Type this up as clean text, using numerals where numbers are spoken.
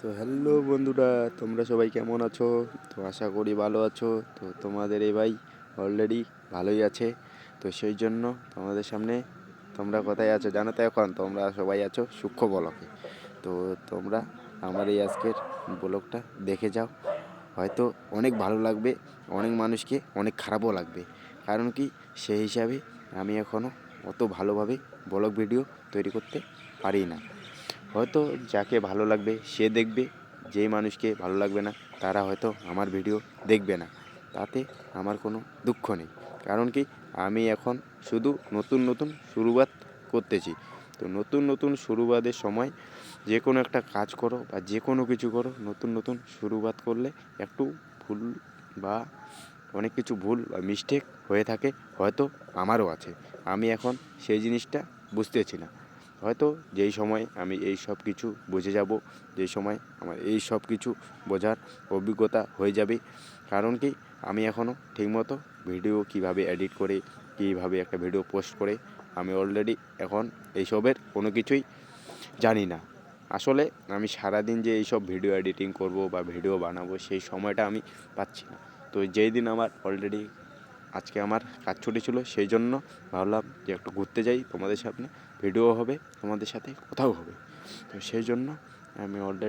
তো হ্যালো বন্ধুরা, তোমরা সবাই কেমন আছো? তো আশা করি ভালো আছো। তো তোমাদের এই ভাই অলরেডি ভালোই আছে। তো সেই জন্য তোমাদের সামনে, তোমরা কোথায় আছো জানো তো? এখন তোমরা সবাই আছো সূক্ষ্ম ব্লকে। তো তোমরা আমার এই আজকের ব্লগটা দেখে যাও, হয়তো অনেক ভালো লাগবে, অনেক মানুষকে অনেক খারাপও লাগবে। কারণ কি, সেই হিসাবে আমি এখনও অত ভালোভাবে ব্লগ ভিডিও তৈরি করতে পারি না। হয়তো যাকে ভালো লাগবে সে দেখবে, যেই মানুষকে ভালো লাগবে না তারা হয়তো আমার ভিডিও দেখবে না। তাতে আমার কোনো দুঃখ নেই। কারণ কি, আমি এখন শুধু নতুন নতুন শুরুয়াত করতেছি। তো নতুন নতুন শুরুয়াতের সময় যে কোনো একটা কাজ করো বা যে কোনো কিছু করো, নতুন নতুন শুরুয়াত করলে একটু ভুল বা অনেক কিছু ভুল বা মিস্টেক হয়ে থাকে, হয়তো আমারও আছে। আমি এখন সেই জিনিসটা বুঝতেছি না। হয়তো যেই সময় আমি এই সব কিছু বুঝে যাব, যেই সময় আমার এই সব কিছু বোঝার অভিজ্ঞতা হয়ে যাবে। কারণ কি, আমি এখনও ঠিকমতো ভিডিও কীভাবে এডিট করে, কীভাবে একটা ভিডিও পোস্ট করে, আমি অলরেডি এখন এইসবের কোনো কিছুই জানি না। আসলে আমি সারাদিন যে এইসব ভিডিও এডিটিং করব বা ভিডিও বানাবো, সেই সময়টা আমি পাচ্ছি না। তো যেই দিন আমার অলরেডি, আজকে আমার কাজ ছুটি ছিল, সেই জন্য ভাবলাম যে একটু ঘুরতে যাই, তোমাদের সামনে ভিডিও হবে, তোমাদের সাথে কথাও হবে। তো সেই জন্য আমি অলরেডি